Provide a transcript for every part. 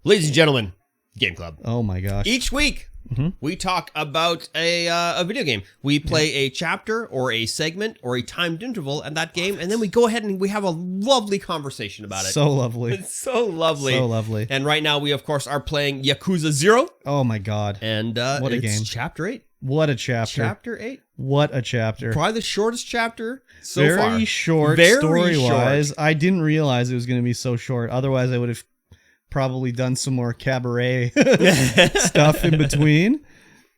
Ladies and gentlemen, Game Club. Oh my gosh. Each week, we talk about a video game. We play a chapter or a segment or a timed interval in that game, and then we go ahead and we have a lovely conversation about it. So lovely. It's so lovely. So lovely. And right now, we, of course, are playing Yakuza 0. Oh my god. And what a game. Chapter 8. What a chapter. Chapter 8. What a chapter. Probably the shortest chapter so Very far. Short Very story-wise. short. I didn't realize it was going to be so short. Otherwise, I would have probably done some more cabaret stuff in between.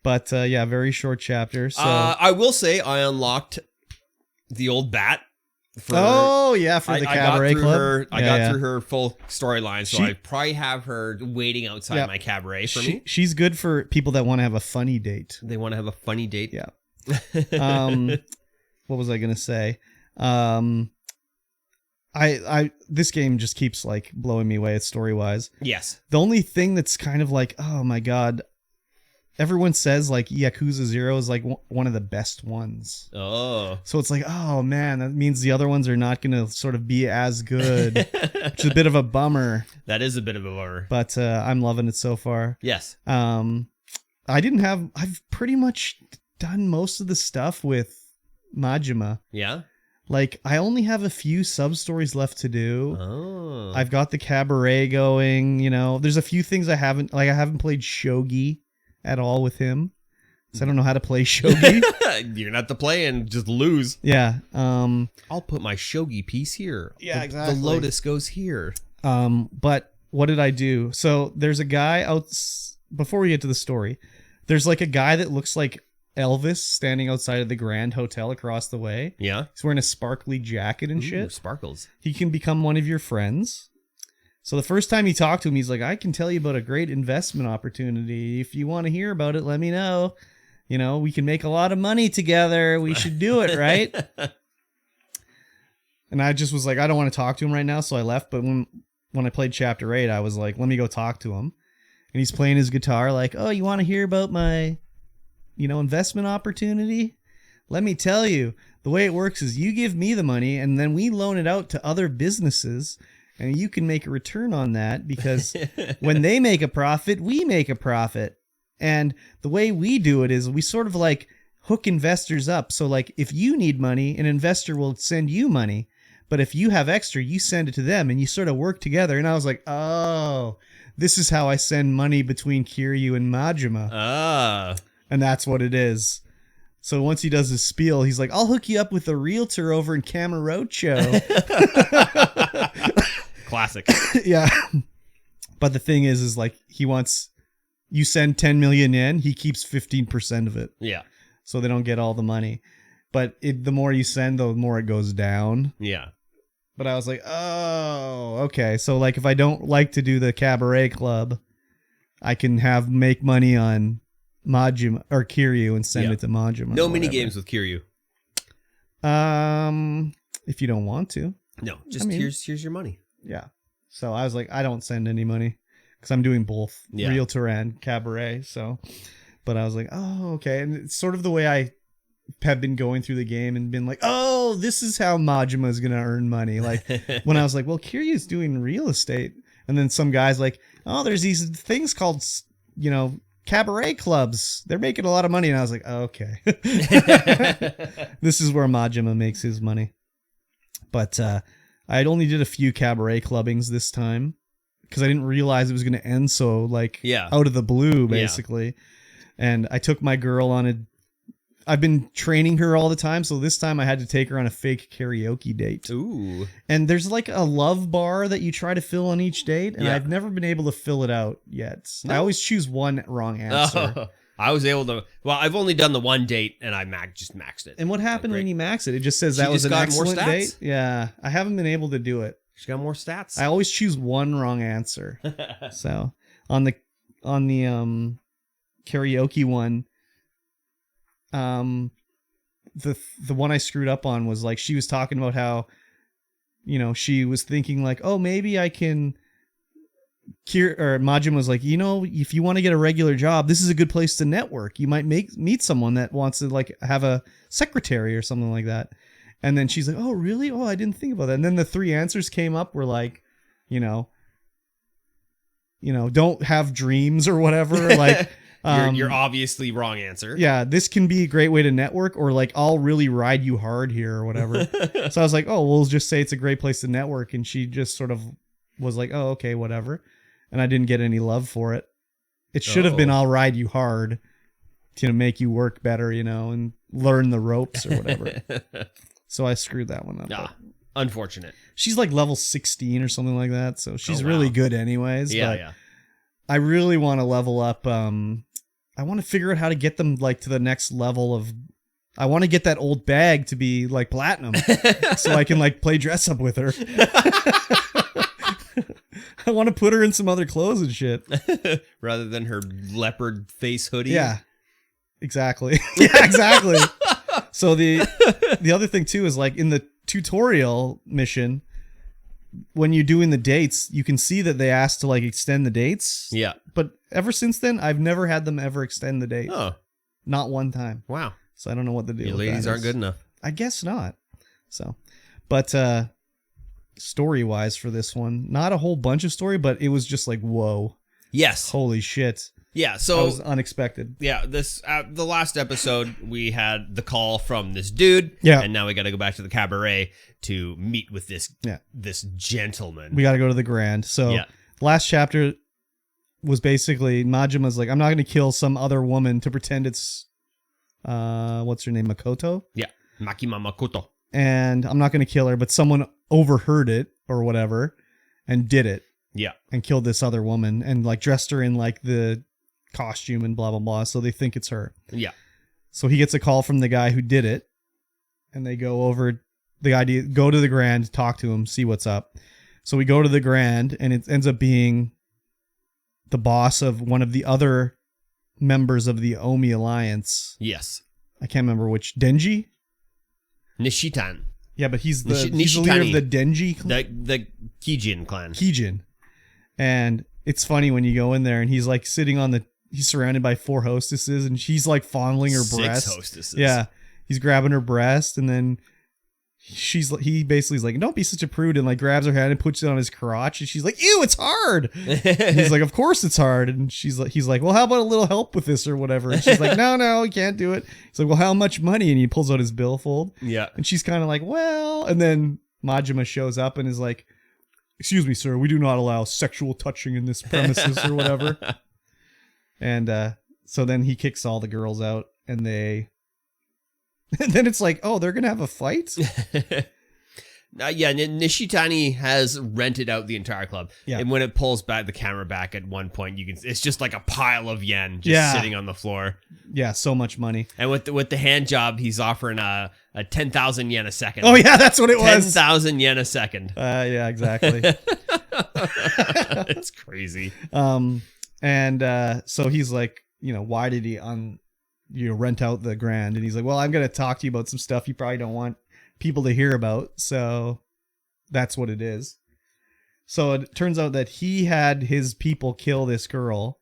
But yeah, very short chapter. So I will say I unlocked the old bat. For the cabaret club. I got through her full storyline, so I probably have her waiting outside my cabaret for me. She's good for people that want to have a funny date. They want to have a funny date. Yeah. What was I gonna say? This game just keeps like blowing me away story wise. Yes. The only thing that's kind of like, oh my god, everyone says like Yakuza 0 is like one of the best ones. Oh. So it's like, oh man, that means the other ones are not going to sort of be as good, which is a bit of a bummer. That is a bit of a bummer. But I'm loving it so far. Yes. I've pretty much done most of the stuff with MAJIMA. Yeah. Like, I only have a few sub-stories left to do. Oh. I've got the cabaret going, you know. There's a few things I haven't played shogi at all with him. So I don't know how to play shogi. You're gonna have to play and just lose. Yeah. I'll put my shogi piece here. Yeah, exactly. The lotus goes here. But what did I do? So there's a guy out... Before we get to the story, there's like a guy that looks like Elvis standing outside of the Grand Hotel across the way. Yeah. He's wearing a sparkly jacket and shit. Sparkles. He can become one of your friends. So the first time you talk to him, he's like, I can tell you about a great investment opportunity. If you want to hear about it, let me know. You know, we can make a lot of money together. We should do it, right? And I just was like, I don't want to talk to him right now. So I left. But when I played Chapter 8, I was like, let me go talk to him. And he's playing his guitar like, oh, you want to hear about my... investment opportunity? Let me tell you, the way it works is you give me the money and then we loan it out to other businesses and you can make a return on that because when they make a profit, we make a profit. And the way we do it is we sort of like hook investors up. So like if you need money, an investor will send you money. But if you have extra, you send it to them and you sort of work together. And I was like, oh, this is how I send money between Kiryu and MAJIMA. Ah. And that's what it is. So once he does his spiel, he's like, I'll hook you up with a realtor over in Kamurocho. Classic. Yeah. But the thing is like, he wants, you send 10 million in, he keeps 15% of it. Yeah. So they don't get all the money. But the more you send, the more it goes down. Yeah. But I was like, oh, okay. So like, if I don't like to do the cabaret club, I can make money on MAJIMA or Kiryu and send it to MAJIMA. No mini games with Kiryu. If you don't want to. No, just here's your money. Yeah. So I was like, I don't send any money because I'm doing both realtor and cabaret. So, but I was like, oh, okay. And it's sort of the way I have been going through the game and been like, oh, this is how MAJIMA is going to earn money. Like when I was like, well, Kiryu's doing real estate. And then some guy's like, oh, there's these things called, cabaret clubs. They're making a lot of money. And I was like, oh, okay. This is where MAJIMA makes his money. But I only did a few cabaret clubbings this time because I didn't realize it was going to end so out of the blue, basically. Yeah. And I took my girl on I've been training her all the time, so this time I had to take her on a fake karaoke date. Ooh. And there's like a love bar that you try to fill on each date, and I've never been able to fill it out yet. No. I always choose one wrong answer. Oh, I was able to... Well, I've only done the one date, and I just maxed it. And what happened when you max it? It just says that was an excellent date? Yeah. I haven't been able to do it. She got more stats. I always choose one wrong answer. So, on the karaoke one... the one I screwed up on was like she was talking about how she was thinking like, oh, maybe I can MAJIMA was like, if you want to get a regular job, this is a good place to network. You might meet someone that wants to like have a secretary or something like that. And then she's like, oh, really? Oh, I didn't think about that. And then the three answers came up were like, don't have dreams or whatever. Like, you're obviously wrong answer. Yeah, this can be a great way to network, or like, I'll really ride you hard here or whatever. So I was like, oh, we'll just say it's a great place to network. And she just sort of was like, oh, okay, whatever. And I didn't get any love for it. It should have been, I'll ride you hard to make you work better, and learn the ropes or whatever. So I screwed that one up. Ah, unfortunate. She's like level 16 or something like that. So she's really good anyways. Yeah, but yeah. I really want to level up. I want to figure out how to get them like to the next level of, I want to get that old bag to be like platinum so I can like play dress up with her. I want to put her in some other clothes and shit. Rather than her leopard face hoodie. Yeah, exactly. Yeah, exactly. So the other thing too is like in the tutorial mission, when you're doing the dates, you can see that they asked to like extend the dates. Yeah. But ever since then, I've never had them ever extend the date. Oh. Not one time. Wow. So I don't know what the deal Your with ladies that aren't is. good enough. I guess not. So, but story-wise for this one, not a whole bunch of story, but it was just like, whoa. Yes. Holy shit. Yeah, That so was unexpected. yeah, this the last episode we had the call from this dude, Yeah. and now we got to go back to the cabaret to meet with this Yeah. this gentleman. We got to go to the Grand. So, Yeah. last chapter was basically Majima's like, I'm not going to kill some other woman to pretend it's, what's her name, Makoto? Yeah, Makima Makoto. And I'm not going to kill her, but someone overheard it or whatever and did it. Yeah, And killed this other woman and like dressed her in like the costume and blah, blah, blah. So they think it's her. yeah, So he gets a call from the guy who did it. And they go over the idea, go to the Grand, talk to him, see what's up. So we go to the Grand and it ends up being the boss of one of the other members of the Omi Alliance. yes. I can't remember which. Denji? Nishitan, Yeah, but he's the leader Nishitani. of the Denji clan. the Kijin clan. Kijin. And it's funny when you go in there and he's like sitting on he's surrounded by 4 hostesses and she's like fondling her 6 breast. hostesses. Yeah. He's grabbing her breast and then he basically is like, don't be such a prude, and like grabs her hand and puts it on his crotch and she's like, ew, it's hard. And he's like, of course it's hard. And he's like, well, how about a little help with this or whatever? And she's like, no, you can't do it. He's like, well, how much money? And he pulls out his billfold. Yeah. And she's kind of like, well, and then Majima shows up and is like, excuse me, sir, we do not allow sexual touching in this premises or whatever. And so then he kicks all the girls out and and then it's like, oh, they're going to have a fight? Yeah, Nishitani has rented out the entire club. Yeah. And when it pulls back the camera back at one point, it's just like a pile of yen just sitting on the floor. Yeah, so much money. And with the hand job, he's offering a 10,000 yen a second. Oh, yeah, that's what it was. 10,000 yen a second. Yeah, exactly. It's crazy. And so he's like, why did he rent out the Grand? And he's like, well, I'm going to talk to you about some stuff you probably don't want people to hear about. So that's what it is. So it turns out that he had his people kill this girl.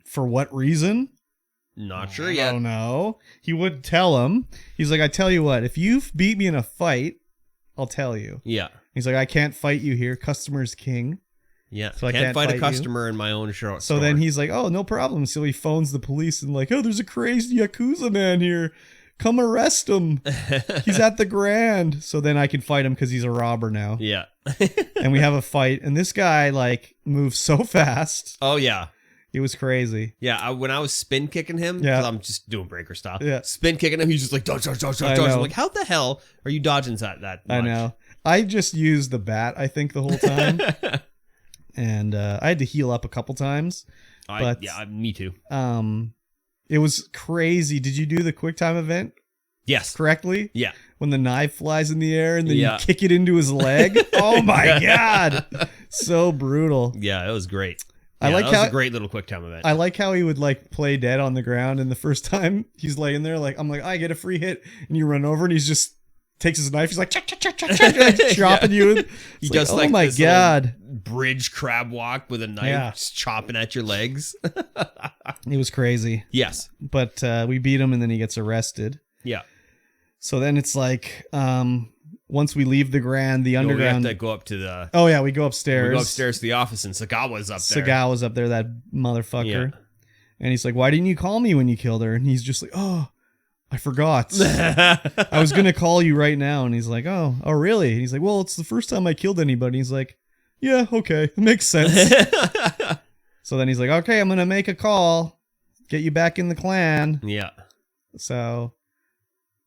For what reason? Not sure I yet. don't know. He would tell him. He's like, I tell you what, if you beat me in a fight, I'll tell you. Yeah. He's like, I can't fight you here. Customer's king. Yeah. So I can't fight a you. customer in my own store. So then he's like, oh, no problem. So he phones the police and like, oh, there's a crazy Yakuza man here. Come arrest him. He's at the Grand. So then I can fight him because he's a robber now. Yeah. And we have a fight. And this guy like moves so fast. Oh, yeah. It was crazy. Yeah, when I was spin kicking him, Yeah. 'cause I'm just doing breaker stuff. Yeah. Spin kicking him, he's just like, dodge, dodge, dodge, I dodge. know. I'm like, how the hell are you dodging that much? I know. I just used the bat, I think, the whole time. And I had to heal up a couple times. But me too. It was crazy. Did you do the quick time event Yes. correctly? Yeah. When the knife flies in the air and then Yeah. you kick it into his leg? Oh my God. So brutal. Yeah, it was great. I like that was how- a great little quick time event. I like how he would like play dead on the ground, and the first time he's laying there, like I'm like, I get a free hit, and you run over and he's just takes his knife, he's like chuck, chuck, chuck, chuck, chuck, like, chopping you. He It's does oh like my this God. little bridge crab walk with a knife Yeah. just chopping at your legs. It was crazy. Yes. But we beat him and then he gets arrested. Yeah. So then it's like once we leave the Grand, the underground. We have to go up to the. Oh yeah, we go upstairs. We go upstairs to the office, and Sagawa's up there. Sagawa's up there, that motherfucker. Yeah. And he's like, "Why didn't you call me when you killed her?" And he's just like, "Oh, I forgot. I was gonna call you right now." And he's like, "Oh, really?" And he's like, "Well, it's the first time I killed anybody." He's like, "Yeah, okay, makes sense." So then he's like, "Okay, I'm gonna make a call, get you back in the clan." Yeah. So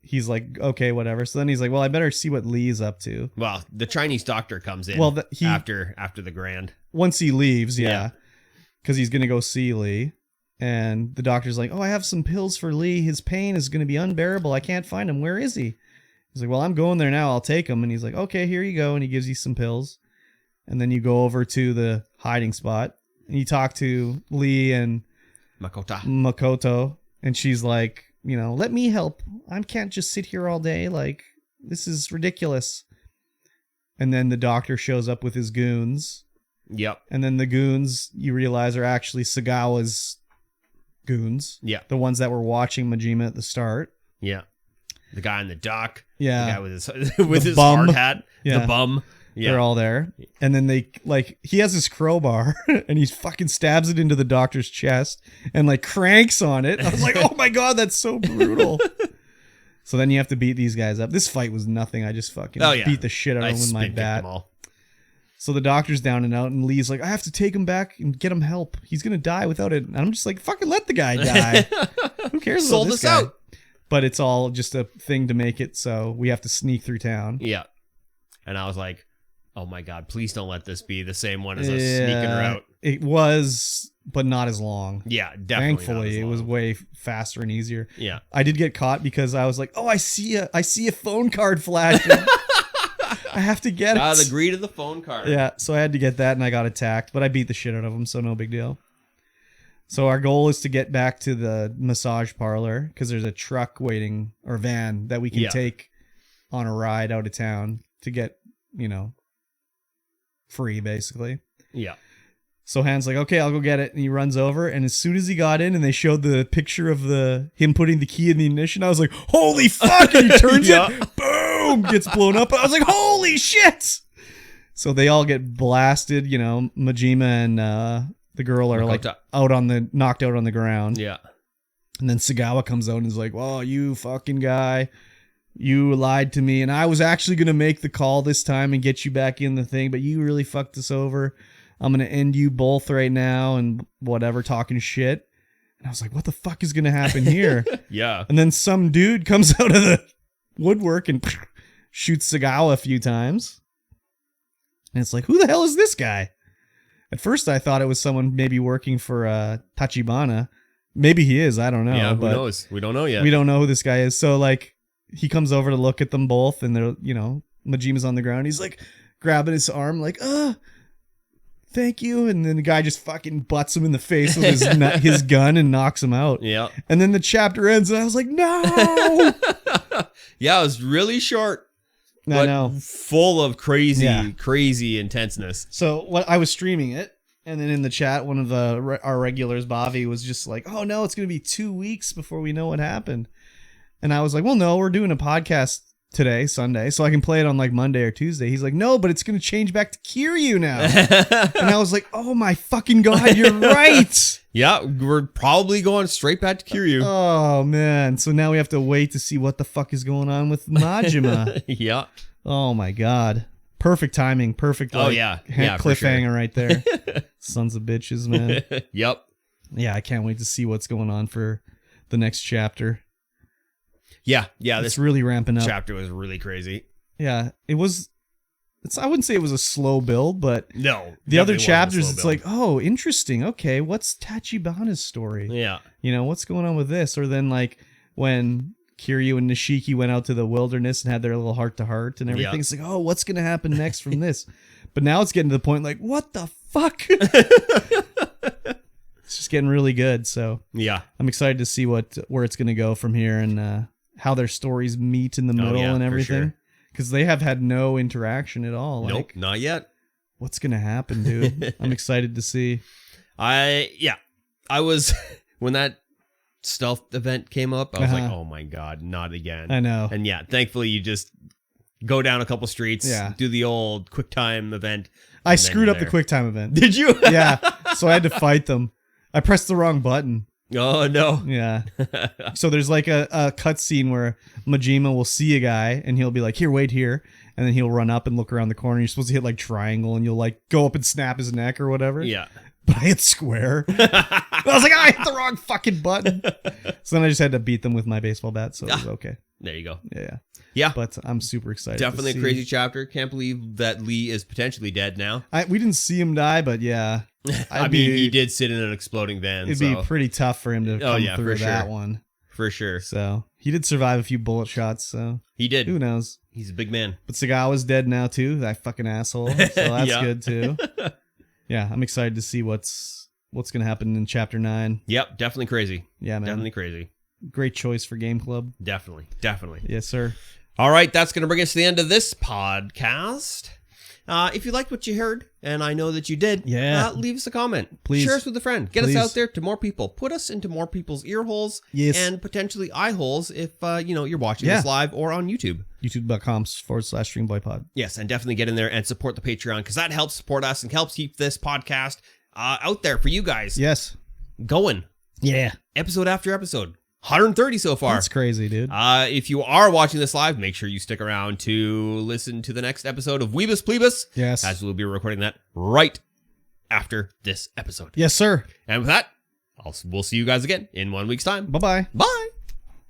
he's like, "Okay, whatever." So then he's like, "Well, I better see what Lee's up to." Well, the Chinese doctor comes in. Well, after the Grand. Once he leaves, yeah, because he's gonna go see Lee. And the doctor's like, "Oh, I have some pills for Lee. His pain is going to be unbearable. I can't find him. Where is he?" He's like, "Well, I'm going there now. I'll take him." And he's like, "Okay, here you go." And he gives you some pills. And then you go over to the hiding spot. And you talk to Lee and Makoto. And she's like, "Let me help. I can't just sit here all day. Like, this is ridiculous." And then the doctor shows up with his goons. Yep. And then the goons, you realize, are actually Sagawa's goons. Yeah. The ones that were watching Majima at the start. Yeah. The guy in the dock. Yeah. The guy with his hard hat. Yeah. The bum. Yeah. They're all there. And then he has his crowbar and he fucking stabs it into the doctor's chest and cranks on it. I was like, "Oh my God, that's so brutal." So then you have to beat these guys up. This fight was nothing. I just fucking beat the shit out of him with my bat. So the doctor's down and out, and Lee's like, "I have to take him back and get him help. He's going to die without it." And I'm just like, fucking let the guy die. Who cares about this guy? Out. But it's all just a thing to make it so we have to sneak through town. Yeah. And I was like, "Oh my God, please don't let this be the same one as us sneaking her out." It was, but not as long. Yeah, definitely. Thankfully, it was way faster and easier. Yeah. I did get caught because I was like, "Oh, I see a phone card flashing." I have to get it. The greed of the phone card. Yeah, so I had to get that, and I got attacked, but I beat the shit out of him, so no big deal. So our goal is to get back to the massage parlor, because there's a truck waiting, or van, that we can take on a ride out of town to get, free, basically. Yeah. So Han's like, "Okay, I'll go get it," and he runs over, and as soon as he got in, and they showed the picture of him putting the key in the ignition, I was like, "Holy fuck!" And he turns it, boom, gets blown up. I was like, "Holy shit!" So they all get blasted. Majima and the girl are knocked out on the ground. Yeah. And then Sagawa comes out and is like, "Well, you fucking guy, you lied to me, and I was actually gonna make the call this time and get you back in the thing, but you really fucked us over. I'm going to end you both right now," and whatever, talking shit. And I was like, what the fuck is going to happen here? Yeah. And then some dude comes out of the woodwork and shoots Sagawa a few times. And it's like, who the hell is this guy? At first I thought it was someone maybe working for Tachibana. Maybe he is, I don't know. Yeah, who knows? We don't know yet. We don't know who this guy is. So he comes over to look at them both, and they're, Majima's on the ground. He's like grabbing his arm like, "Thank you." And then the guy just fucking butts him in the face with his gun and knocks him out. Yeah. And then the chapter ends, and I was like, no. Yeah, it was really short. I know. Full of crazy intenseness. So I was streaming it, and then in the chat, one of our regulars, Bobby, was just like, "Oh no, it's going to be 2 weeks before we know what happened." And I was like, "Well, no, we're doing a podcast today, Sunday, so I can play it on Monday or Tuesday." He's like, "No, but it's going to change back to Kiryu now." And I was like, "Oh my fucking God, you're right." Yeah, we're probably going straight back to Kiryu. Oh man, so now we have to wait to see what the fuck is going on with Majima. Yeah. Oh my God. Perfect timing. Perfect. Cliffhanger right there. Sons of bitches, man. Yep. Yeah, I can't wait to see what's going on for the next chapter. Yeah, it's really ramping up. Chapter was really crazy. Yeah, it was. I wouldn't say it was a slow build, but no, the other chapters, it's like, oh, interesting. Okay, what's Tachibana's story? Yeah, what's going on with this? Or then when Kiryu and Nishiki went out to the wilderness and had their little heart to heart and everything. Yeah. It's like, oh, what's gonna happen next from this? But now it's getting to the point what the fuck? It's just getting really good. So yeah, I'm excited to see where it's gonna go from here and how their stories meet in the middle and everything. Because they have had no interaction at all. Nope, not yet. What's going to happen, dude? I'm excited to see. I was, when that stealth event came up, I was like, oh my God, not again. I know. And yeah, thankfully you just go down a couple streets, do the old quick time event. I screwed up the quick time event. Did you? Yeah. So I had to fight them. I pressed the wrong button. Oh, no. Yeah. So there's like a cutscene where Majima will see a guy and he'll be like, here, wait here. And then he'll run up and look around the corner. You're supposed to hit like triangle and you'll like go up and snap his neck or whatever. Yeah. But I hit square. I was like, I hit the wrong fucking button. So then I just had to beat them with my baseball bat. So it was okay. There you go. Yeah. But I'm super excited. Definitely a crazy chapter. Can't believe that Lee is potentially dead now. We didn't see him die, but yeah. I mean, he did sit in an exploding van. It'd be pretty tough for him to come through that one. For sure. So he did survive a few bullet shots. So he did. Who knows? He's a big man. But Sagawa's dead now too. That fucking asshole. So that's good too. Yeah, I'm excited to see what's gonna happen in chapter 9. Yep, definitely crazy. Yeah, man. Definitely crazy. Great choice for GameClub. Definitely. Yes, sir. All right, that's going to bring us to the end of this podcast. If you liked what you heard, and I know that you did, leave us a comment. Please. Share us with a friend. Get us out there to more people. Put us into more people's ear holes and potentially eye holes if you're watching this live or on YouTube. YouTube.com/StreamBoyPod. Yes, and definitely get in there and support the Patreon because that helps support us and helps keep this podcast out there for you guys. Yes. Going. Yeah. Episode after episode. 130 so far. That's crazy, dude. If you are watching this live, make sure you stick around to listen to the next episode of Weebus Plebus. Yes. As we'll be recording that right after this episode. Yes, sir. And with that, we'll see you guys again in 1 week's time. Bye-bye. Bye.